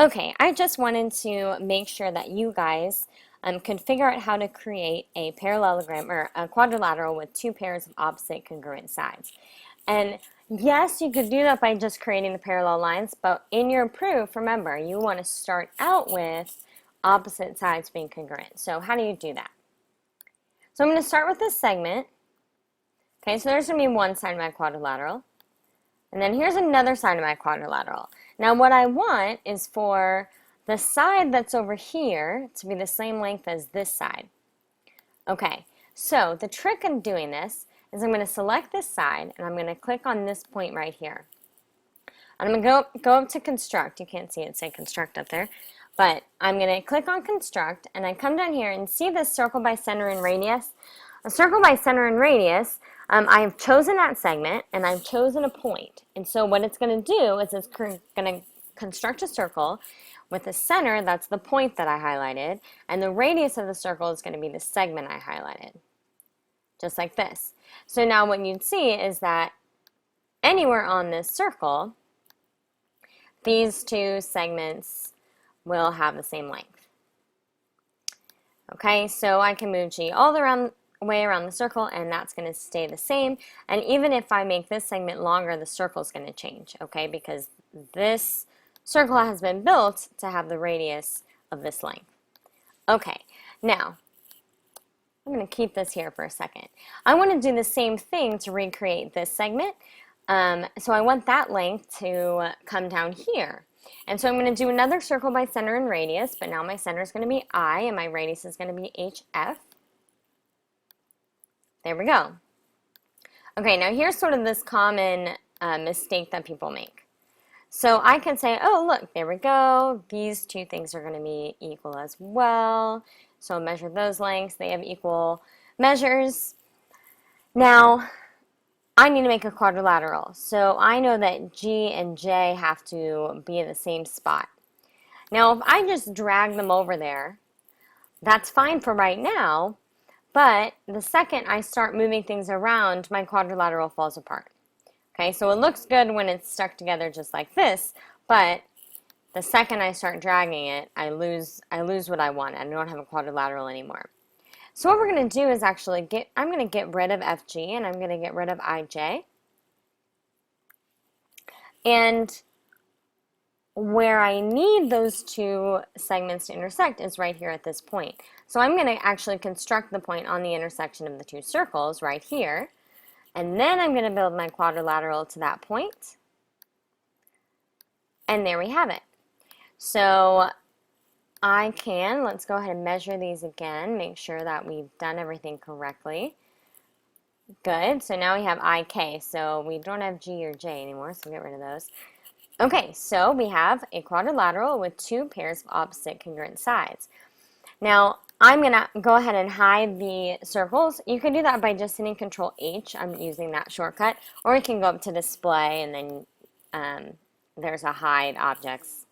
Okay, I just wanted to make sure that you guys can figure out how to create a parallelogram or a quadrilateral with two pairs of opposite congruent sides. And yes, you could do that by just creating the parallel lines, but in your proof, remember, you want to start out with opposite sides being congruent. So how do you do that? So I'm going to start with this segment. Okay, so there's going to be one side of my quadrilateral. And then here's another side of my quadrilateral. Now what I want is for the side that's over here to be the same length as this side. Okay, so the trick in doing this is I'm going to select this side and I'm going to click on this point right here. And I'm going to go up to construct. You can't see it say construct up there. But I'm going to click on construct and I come down here and see this circle by center and radius. A circle by center and radius, I've chosen that segment and I've chosen a point. And so what it's going to do is it's going to construct a circle with the center, that's the point that I highlighted, and the radius of the circle is going to be the segment I highlighted. Just like this. So now what you'd see is that anywhere on this circle, these two segments will have the same length. Okay, so I can move G all the way around the circle and that's going to stay the same. And even if I make this segment longer, the circle is going to change, okay, because this circle has been built to have the radius of this length. Okay, now I'm going to keep this here for a second. I want to do the same thing to recreate this segment. So I want that length to come down here. And so I'm going to do another circle by center and radius, but now my center is going to be I and my radius is going to be HF. There we go. Okay, now here's sort of this common mistake that people make. So I can say, oh, look, there we go. These two things are going to be equal as well. So I'll measure those lengths. They have equal measures. Now, I need to make a quadrilateral. So I know that G and J have to be in the same spot. Now, if I just drag them over there, that's fine for right now. But the second I start moving things around, my quadrilateral falls apart. Okay, so it looks good when it's stuck together just like this, but the second I start dragging it, I lose what I want. I don't have a quadrilateral anymore. So what we're going to do is actually I'm going to get rid of FG and I'm going to get rid of IJ. And where I need those two segments to intersect is right here at this point. So I'm going to actually construct the point on the intersection of the two circles right here. And then I'm going to build my quadrilateral to that point. And there we have it. So let's go ahead and measure these again, make sure that we've done everything correctly. Good, so now we have IK, so we don't have G or J anymore, so get rid of those. Okay, so we have a quadrilateral with two pairs of opposite congruent sides. Now, I'm going to go ahead and hide the circles. You can do that by just hitting Control H. I'm using that shortcut. Or you can go up to Display and then there's a Hide Objects.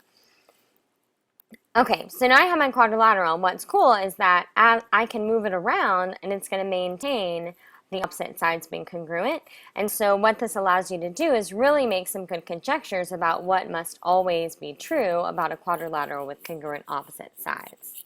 Okay, so now I have my quadrilateral. What's cool is that I can move it around and it's going to maintain the opposite sides being congruent. And so what this allows you to do is really make some good conjectures about what must always be true about a quadrilateral with congruent opposite sides.